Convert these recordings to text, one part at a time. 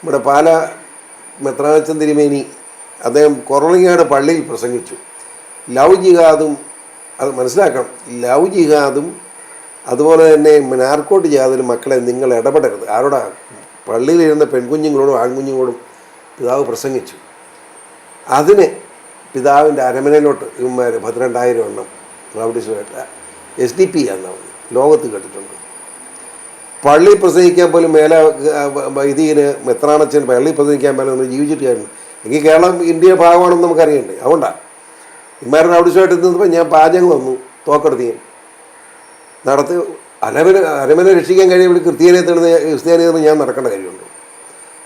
നമ്മുടെ പാല മെത്രാനച്ചൻ തിരുമേനി അദ്ദേഹം കൊറളങ്ങാട് പള്ളിയിൽ പ്രസംഗിച്ചു. ലവ് ജിഹാദും അത് മനസ്സിലാക്കണം, ലവ് ജിഹാദും അതുപോലെ തന്നെ നാർക്കോട്ട് ജിഹാദിലും മക്കളെ നിങ്ങൾ ഇടപെടരുത്. ആരോടാ? പള്ളിയിലിരുന്ന പെൺകുഞ്ഞുങ്ങളോടും ആൺകുഞ്ഞുങ്ങളോടും പിതാവ് പ്രസംഗിച്ചു. അതിന് പിതാവിൻ്റെ അരമനയിലോട്ട് ഇവന്മാർ 12,000 എണ്ണം റൗഡീസുമായിട്ട് SDP എന്നാണ് ലോകത്ത് കേട്ടിട്ടുണ്ട്. പള്ളി പ്രസംഗിക്കാൻ പോലും മേലെ ഇതിന് മെത്രാനച്ചൻ പള്ളി പ്രസംഗിക്കാൻ മേലെ നമ്മൾ ജീവിച്ചിട്ടായിരുന്നു. എനിക്ക് കേരളം ഇന്ത്യയുടെ ഭാഗമാണെന്ന് നമുക്കറിയണ്ടേ. അതുകൊണ്ടാണ് ഇമാരുടെ റൗഡീസുമായിട്ട് നിന്നപ്പോൾ ഞാൻ പാചകം വന്നു തോക്കെടുത്തി നടത്തി അരമന രക്ഷിക്കാൻ കഴിയുമ്പോൾ ക്രിസ്ത്യാനിയെന്ന് ഞാൻ നടക്കേണ്ട കാര്യമുണ്ട്.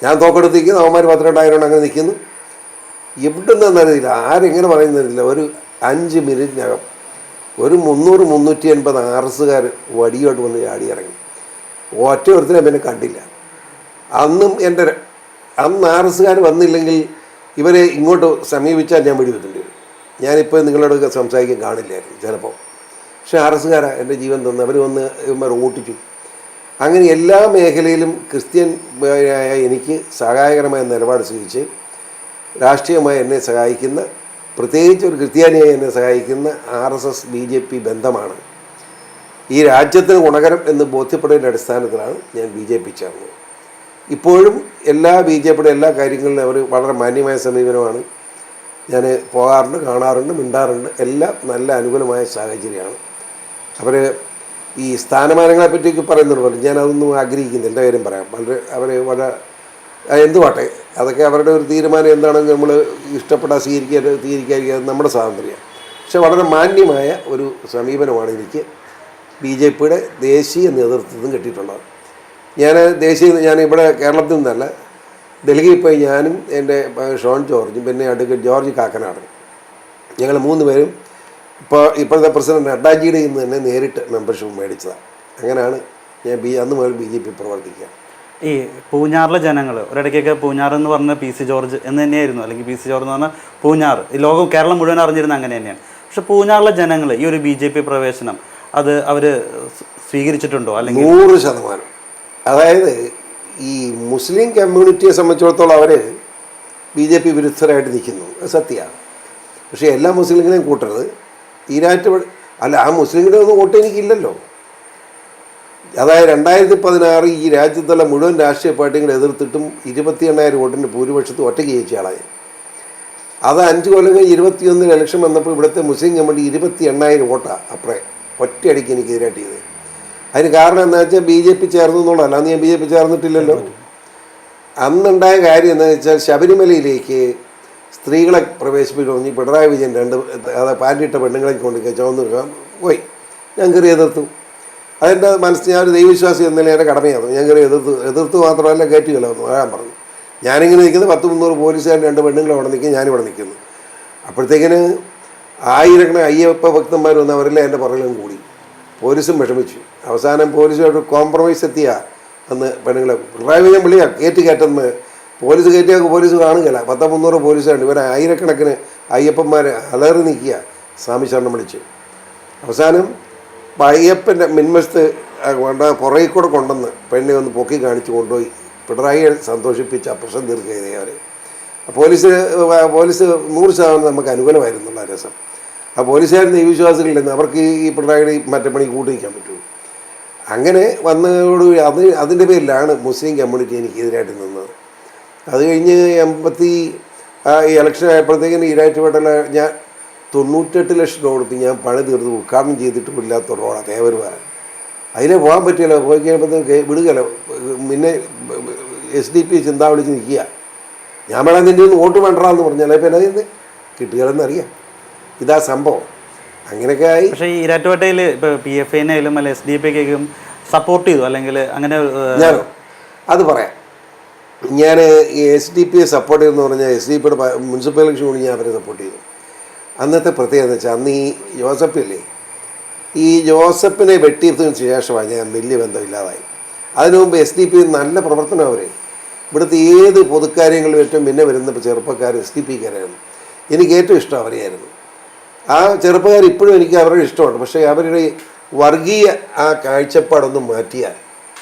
ഞാൻ തോക്കെടുത്തിരിക്കുന്നു, അവന്മാർ 12,000 എണ്ണം അങ്ങനെ നിൽക്കുന്നു. എവിടെ നിന്നറിയില്ല, ആരെങ്ങനെ പറയുന്നില്ല. ഒരു 5 മിനിറ്റിനകം ഒരു 300-380 RSകാർ വടിയോട്ട് വന്ന് ചാടി ഇറങ്ങി. ഒറ്റ ഒരുത്തിനെ പിന്നെ കണ്ടില്ല. അന്ന് RSകാർ വന്നില്ലെങ്കിൽ ഇവരെ ഇങ്ങോട്ട് സമീപിച്ചാൽ ഞാൻ വെടിവെക്കേണ്ടി വരും. ഞാനിപ്പോൾ നിങ്ങളോട് സംസാരിക്കാൻ കാണില്ലായിരുന്നു ചിലപ്പോൾ. പക്ഷേ RSകാരാ എൻ്റെ ജീവൻ തന്നു. അവർ വന്ന് ഇവന്മാർ ഓട്ടിച്ചു. അങ്ങനെ എല്ലാ മേഖലയിലും ക്രിസ്ത്യൻ എനിക്ക് സഹായകരമായ നിലപാട് സ്വീകരിച്ച് രാഷ്ട്രീയമായി എന്നെ സഹായിക്കുന്ന, പ്രത്യേകിച്ച് ഒരു ക്രിസ്ത്യാനിയായി എന്നെ സഹായിക്കുന്ന RSS BJP ബന്ധമാണ് ഈ രാജ്യത്തിന് ഗുണകരം എന്ന് ബോധ്യപ്പെടുന്നതിൻ്റെ അടിസ്ഥാനത്തിലാണ് ഞാൻ BJP ചേർന്നത്. ഇപ്പോഴും എല്ലാ BJPയുടെ എല്ലാ കാര്യങ്ങളിലും അവർ വളരെ മാന്യമായ സമീപനമാണ്. ഞാൻ പോകാറുണ്ട്, കാണാറുണ്ട്, മിണ്ടാറുണ്ട്. എല്ലാം നല്ല അനുകൂലമായ സാഹചര്യമാണ്. അവർ ഈ സ്ഥാനമാനങ്ങളെ പറ്റിയൊക്കെ പറയുന്നുണ്ട്. ഞാനതൊന്നും ആഗ്രഹിക്കുന്നില്ല. എൻ്റെ കാര്യം പറയാം. വളരെ എന്തുവാട്ടെ, അതൊക്കെ അവരുടെ ഒരു തീരുമാനം. എന്താണെന്ന് നമ്മൾ ഇഷ്ടപ്പെട്ടാൽ സ്വീകരിക്കാതിരിക്കുക നമ്മുടെ സ്വാതന്ത്ര്യം. പക്ഷെ വളരെ മാന്യമായ ഒരു സമീപനമാണ് എനിക്ക് BJPയുടെ ദേശീയ നേതൃത്വത്തിൽ നിന്നും കിട്ടിയിട്ടുള്ളത്. ഞാൻ ഇവിടെ കേരളത്തിൽ നിന്നല്ല, ഡൽഹിയിൽ പോയി ഞാനും എൻ്റെ ഷോൺ ജോർജും പിന്നെ അഡ്വക്കേറ്റ് ജോർജ് കാക്കനാട്, ഞങ്ങൾ 3 പേരും ഇപ്പോഴത്തെ പ്രസിഡന്റ് നഡ്ഡാജിയുടെ നിന്ന് തന്നെ നേരിട്ട് മെമ്പർഷിപ്പ് മേടിച്ചതാണ്. അങ്ങനെയാണ് ഞാൻ അന്ന് മുതൽ BJP പ്രവർത്തിക്കുക. ഈ പൂഞ്ഞാറിലെ ജനങ്ങൾ ഒരിടയ്ക്കൊക്കെ പൂഞ്ഞാർ എന്ന് പറഞ്ഞ PC ജോർജ് എന്ന് തന്നെയായിരുന്നു, അല്ലെങ്കിൽ PC ജോർജ് എന്ന് പറഞ്ഞാൽ പൂഞ്ഞാർ, ഈ ലോകം കേരളം മുഴുവൻ അറിഞ്ഞിരുന്ന അങ്ങനെ തന്നെയാണ്. പക്ഷെ പൂഞ്ഞാറിലെ ജനങ്ങൾ ഈ ഒരു BJP പ്രവേശനം അത് അവർ സ്വീകരിച്ചിട്ടുണ്ടോ? അല്ലെങ്കിൽ 100%. അതായത് ഈ മുസ്ലിം കമ്മ്യൂണിറ്റിയെ സംബന്ധിച്ചിടത്തോളം അവർ BJP വിരുദ്ധരായിട്ട് നിൽക്കുന്നു, സത്യമാണ്. പക്ഷേ എല്ലാ മുസ്ലിങ്ങളെയും കൂട്ടരുത്. അല്ല, ആ മുസ്ലിങ്ങളുടെ ഒന്നും വോട്ട് എനിക്കില്ലല്ലോ. അതായത് 2016 ഈ രാജ്യത്തുള്ള മുഴുവൻ രാഷ്ട്രീയ പാർട്ടികളെ എതിർത്തിട്ടും 28,000 വോട്ടിൻ്റെ ഭൂരിപക്ഷത്തിൽ ഒറ്റയ്ക്ക് ജയിച്ച ആളായി. അത് 5 കൊല്ലം കഴിഞ്ഞ് 21 ഇലക്ഷൻ വന്നപ്പോൾ ഇവിടുത്തെ മുസ്ലിം കമ്മ്യൂണിറ്റി 28,000 വോട്ടാണ് അപ്പറേ ഒറ്റയടിക്ക് എനിക്കെതിരായിട്ട് ചെയ്തത്. അതിന് കാരണം എന്താ വെച്ചാൽ BJP ചേർന്നു എന്നുള്ളതല്ല. അന്ന് ഞാൻ BJP ചേർന്നിട്ടില്ലല്ലോ. അന്നുണ്ടായ കാര്യം എന്താണെന്ന് വെച്ചാൽ ശബരിമലയിലേക്ക് സ്ത്രീകളെ പ്രവേശിപ്പിക്കണമെന്ന് പിണറായി വിജയൻ 2 പാൻറ്റിട്ട പെണ്ണുങ്ങളെ കൊണ്ട് ചുവന്ന് പോയി. ഞാൻ കയറി എതിർത്തു. അതെൻ്റെ മനസ്സിൽ ഞാൻ ഒരു ദൈവവിശ്വാസി എന്നതിൽ എൻ്റെ കടമയാണ്. ഞാൻ കയറി എതിർത്ത് മാത്രമല്ല കയറ്റുകയല്ലോ എന്ന് പറയാൻ പറഞ്ഞു. ഞാനിങ്ങനെ നിൽക്കുന്നത് 100-300 പോലീസുകാർ 2 പെണ്ണുങ്ങൾ അവിടെ നിൽക്കും, ഞാനിവിടെ നിൽക്കുന്നു. അപ്പോഴത്തേക്കിന് ആയിരക്കണക്കിന് അയ്യപ്പ ഭക്തന്മാർ വന്ന് അവരെല്ലാം എൻ്റെ പുറകിലും കൂടി. പോലീസും വിഷമിച്ചു. അവസാനം പോലീസുമായിട്ട് കോംപ്രമൈസ് എത്തിയ അന്ന് പെണ്ണുങ്ങളെ പിണറായി വിജയൻ വിളിയാ കയറ്റെന്ന്. പോലീസ് കയറ്റിയൊക്കെ പോലീസ് കാണുകയില്ല. 100-300 പോലീസുകാരുണ്ട്. ഇവരെ ആയിരക്കണക്കിന് അയ്യപ്പന്മാർ അലറി നിൽക്കുക. സ്വാമി ശരണം വിളിച്ച് അവസാനം അയ്യപ്പൻ്റെ മിൻവശത്ത് പുറകെ കൂടെ കൊണ്ടുവന്ന് പെണ്ണെ ഒന്ന് പൊക്കി കാണിച്ച് കൊണ്ടുപോയി പിണറായിയെ സന്തോഷിപ്പിച്ച് ആ പ്രശ്നം തീർക്കുക. അവർ പോലീസ് 100% നമുക്ക് അനുകൂലമായിരുന്നുള്ള രസം. ആ പോലീസുകാരുടെ ഈ വിശ്വാസികളിൽ അവർക്ക് ഈ പിണറായിയുടെ മറ്റേ പണി കൂട്ടിരിക്കാൻ പറ്റുമോ? അങ്ങനെ വന്നതോട് അതിൻ്റെ പേരിലാണ് മുസ്ലിം കമ്മ്യൂണിറ്റി എനിക്കെതിരായിട്ട് നിന്നത്. അത് കഴിഞ്ഞ് 80 ഇലക്ഷൻ ആയപ്പോഴത്തേക്കിന് ഈരാറ്റുപേട്ടയിൽ ഞാൻ 98 ലക്ഷം രൂപ കൊടുത്ത് ഞാൻ പണി തീർത്ത് ഉദ്ഘാടനം ചെയ്തിട്ടും ഇല്ലാത്ത റോഡാണ് തേവരുവാൻ. അതിനെ പോകാൻ പറ്റില്ല. പോയി കഴിയുമ്പോഴത്തേക്ക് വിടുകയല്ല. പിന്നെ SDP ചിന്ത വിളിച്ച് നിൽക്കുക. ഞാൻ വേണം നിൻ്റെ ഒന്ന് വോട്ട് വേണ്ടെന്ന് പറഞ്ഞാൽ പിന്നെ അതിന് കിട്ടുകയെന്നറിയാം. ഇതാ സംഭവം. അങ്ങനെയൊക്കെ ആയി. പക്ഷേ ഈ ഈരാറ്റുപേട്ടയിൽ ഇപ്പോൾ PFIനായാലും അല്ല SDP സപ്പോർട്ട് ചെയ്തു, അല്ലെങ്കിൽ അങ്ങനെ ഞാൻ അത് പറയാം. ഞാൻ SDP സപ്പോർട്ട് ചെയ്തെന്ന് പറഞ്ഞാൽ SDP മുനിസിപ്പൽ ഇലക്ഷൻ കൂടി ഞാൻ അവരെ സപ്പോർട്ട് ചെയ്തു. അന്നത്തെ പ്രത്യേകത എന്ന് വെച്ചാൽ അന്ന് ഈ ജോസഫില്ലേ, ഈ ജോസഫിനെ വെട്ടിയതിന് ശേഷമാണ് ഞാൻ വലിയ ബന്ധമില്ലാതായി. അതിനു മുമ്പ് SDP നല്ല പ്രവർത്തനം. അവർ ഇവിടുത്തെ ഏത് പൊതുക്കാര്യങ്ങളും ഏറ്റവും പിന്നെ വരുന്ന ചെറുപ്പക്കാർ SDP-ക്കാരായിരുന്നു. എനിക്ക് ഏറ്റവും ഇഷ്ടം അവരെയായിരുന്നു. ആ ചെറുപ്പക്കാർ ഇപ്പോഴും എനിക്ക് അവരുടെ ഇഷ്ടമുണ്ട്. പക്ഷേ അവരുടെ വർഗീയ ആ കാഴ്ചപ്പാടൊന്നും മാറ്റിയാൽ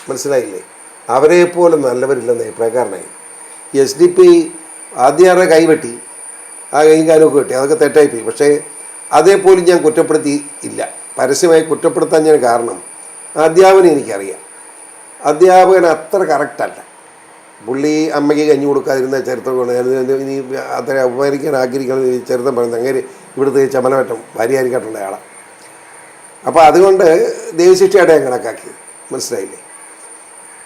മനസ്സിലായില്ലേ, അവരെപ്പോലെ നല്ലവരില്ലെന്ന് അഭിപ്രായക്കാരനായി. SDP ആദ്യമാരുടെ കൈവെട്ടി, ആ കൈയും കാലമൊക്കെ വെട്ടി, അതൊക്കെ തെറ്റായിപ്പോയി. പക്ഷേ അതേപോലും ഞാൻ കുറ്റപ്പെടുത്തി ഇല്ല. പരസ്യമായി കുറ്റപ്പെടുത്താൻ ഞാൻ കാരണം അധ്യാപനം എനിക്കറിയാം. അധ്യാപകൻ അത്ര കറക്റ്റല്ല. പുള്ളി അമ്മയ്ക്ക് കഞ്ഞി കൊടുക്കാതിരുന്ന ചരിത്രമാണ്. ഇനി അത്ര അപമാനിക്കാൻ ആഗ്രഹിക്കുന്ന ചരിത്രം പറയുന്നത് അങ്ങനെ ഇവിടുത്തെ ചമലമറ്റം ഭാര്യയായിരിക്കട്ടുള്ള ആളാണ്. അപ്പോൾ അതുകൊണ്ട് ദൈവശിക്ഷയായിട്ട് ഞാൻ കണക്കാക്കിയത്, മനസ്സിലായില്ലേ?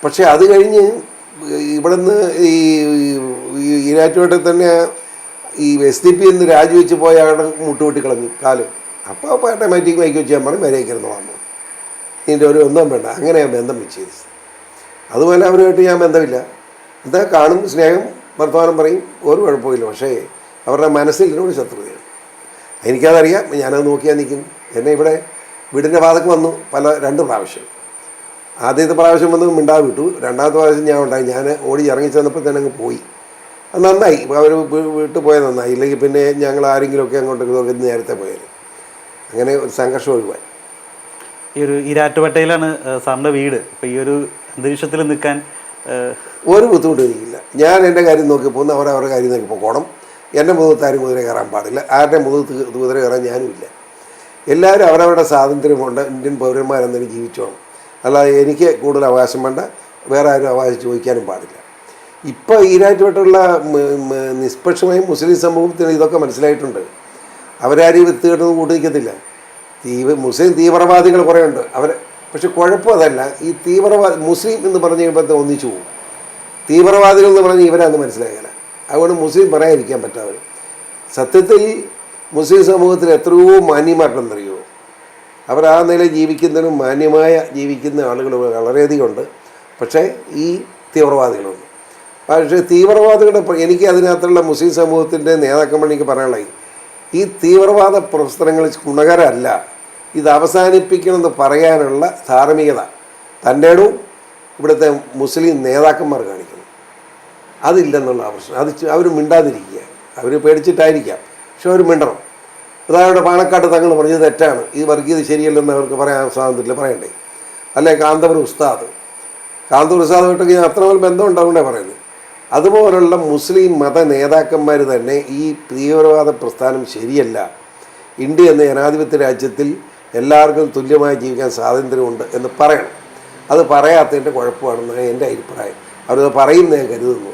പക്ഷേ അത് കഴിഞ്ഞ് ഇവിടുന്ന് ഈരാറ്റുപേട്ടയിൽ തന്നെ ഈ SDP എന്ന് രാജിവെച്ച് പോയ ആളുടെ മുട്ടുപൊട്ടി കളഞ്ഞു കാല്. അപ്പോൾ ഓട്ടോമാറ്റിക് മൈക്ക് വെച്ച് ഞാൻ പറഞ്ഞു മര്യാദയ്ക്കിരുന്ന് വന്നു, ഇതിൻ്റെ ഒരു ഒന്നും വേണ്ട. അങ്ങനെ ഞാൻ ബന്ധം വെച്ചത്. അതുപോലെ അവരുമായിട്ട് ഞാൻ ബന്ധമില്ല. എന്താ കാണും, സ്നേഹം, വർത്തമാനം പറയും, ഒരു കുഴപ്പമില്ല. പക്ഷേ അവരുടെ മനസ്സിൽ എന്നോട് ശത്രുതയാണ്. എനിക്കതറിയാം. ഞാനത് നോക്കിയാൽ നിൽക്കുന്നു. എന്നെ ഇവിടെ വീടിൻ്റെ വാതക്ക് വന്നു 2 പ്രാവശ്യം. ആദ്യത്തെ പ്രാവശ്യം വന്ന് മിണ്ടാതെ വിട്ടു. രണ്ടാമത്തെ പ്രാവശ്യം ഞാൻ ഉണ്ടായി. ഞാൻ ഓടി ഇറങ്ങി ചെന്നപ്പോൾ തന്നെ അങ്ങ് പോയി. അത് നന്നായി. അവർ വീട്ടിൽ പോയത് നന്നായി. ഇല്ലെങ്കിൽ പിന്നെ ഞങ്ങൾ ആരെങ്കിലുമൊക്കെ അങ്ങോട്ടൊക്കെ നേരത്തെ പോയാലും അങ്ങനെ ഒരു സംഘർഷം ഒഴിവായി. ഈ ഒരു ഈരാറ്റുപേട്ടയിലാണ് സാറിൻ്റെ വീട്. അപ്പോൾ ഈ ഒരു അന്തരീക്ഷത്തിൽ നിൽക്കാൻ ഒരു ബുദ്ധിമുട്ടും എനിക്കില്ല. ഞാൻ എൻ്റെ കാര്യം നോക്കി പോകുന്നു, അവരവരുടെ കാര്യം നോക്കി പോകണം. എൻ്റെ മുഖത്താരും കുതിര കയറാൻ പാടില്ല. ആരുടെ മുഖത്ത് കുതിര കയറാൻ ഞാനുമില്ല. എല്ലാവരും അവരവരുടെ സ്വാതന്ത്ര്യമുണ്ട്. ഇന്ത്യൻ പൗരന്മാരെന്തെങ്കിലും ജീവിച്ചോണം. അല്ലാതെ എനിക്ക് കൂടുതൽ അവകാശം വേണ്ട, വേറെ ആരും അവകാശം ചോദിക്കാനും പാടില്ല. ഇപ്പോൾ ഈരാറ്റുപേട്ടുള്ള നിഷ്പക്ഷമായി മുസ്ലിം സമൂഹത്തിന് ഇതൊക്കെ മനസ്സിലായിട്ടുണ്ട്. അവരാരും വിത്തുകെട്ടൊന്നും കൂട്ടിനിൽക്കത്തില്ല. മുസ്ലിം തീവ്രവാദികൾ കുറേ ഉണ്ട്. പക്ഷെ കുഴപ്പം അതല്ല. ഈ മുസ്ലിം എന്ന് പറഞ്ഞു കഴിയുമ്പോൾ ഒന്നിച്ചു പോകും. തീവ്രവാദികൾ എന്ന് പറഞ്ഞ് ഇവരാന്ന് മനസ്സിലാകില്ല. അതുകൊണ്ട് മുസ്ലിം പറയാതിരിക്കാൻ പറ്റാതെ. സത്യത്തിൽ മുസ്ലിം സമൂഹത്തിൽ എത്രയോ മാന്യമായിട്ടുണ്ടെന്നറിയോ? അവർ ആ നിലയിൽ ജീവിക്കുന്നതിനും മാന്യമായ ജീവിക്കുന്ന ആളുകൾ വളരെയധികം ഉണ്ട്. പക്ഷേ ഈ തീവ്രവാദികളുണ്ട്. പക്ഷേ തീവ്രവാദികളുടെ എനിക്ക് അതിനകത്തുള്ള മുസ്ലിം സമൂഹത്തിൻ്റെ നേതാക്കന്മാർ എനിക്ക് പറയാനുള്ളത്, ഈ തീവ്രവാദ പ്രവർത്തനങ്ങൾ ഗുണകരമല്ല. ഇത് അവസാനിപ്പിക്കണമെന്ന് പറയാനുള്ള ധാർമ്മികത തൻ്റെ ഇടവും ഇവിടുത്തെ മുസ്ലിം നേതാക്കന്മാർ കാണിക്കണം. അതില്ലെന്നുള്ള പ്രശ്നം. അവർ മിണ്ടാതിരിക്കുക. അവർ പേടിച്ചിട്ടായിരിക്കാം, പക്ഷെ അവർ മിണ്ടണം. ഉദാഹരണം പാണക്കാട്ട് തങ്ങൾ പറഞ്ഞത് തെറ്റാണ്, ഈ വർഗീയത ശരിയല്ലെന്ന് അവർക്ക് പറയാൻ സ്വാതന്ത്ര്യമില്ല, പറയണ്ടേ? അല്ലെ കാന്തപുരം ഉസ്താദുമായിട്ടൊക്കെ അത്രമേൽ ബന്ധമുണ്ടാവുകൊണ്ടേ പറയുന്നത്. അതുപോലുള്ള മുസ്ലിം മത നേതാക്കന്മാർ തന്നെ ഈ തീവ്രവാദ പ്രസ്ഥാനം ശരിയല്ല, ഇന്ത്യ എന്ന ജനാധിപത്യ രാജ്യത്തിൽ എല്ലാവർക്കും തുല്യമായി ജീവിക്കാൻ സ്വാതന്ത്ര്യമുണ്ട് എന്ന് പറയണം. അത് പറയാത്തതിൻ്റെ കുഴപ്പമാണെന്നാണ് എൻ്റെ അഭിപ്രായം. അവരത് പറയുമെന്ന് ഞാൻ കരുതുന്നു.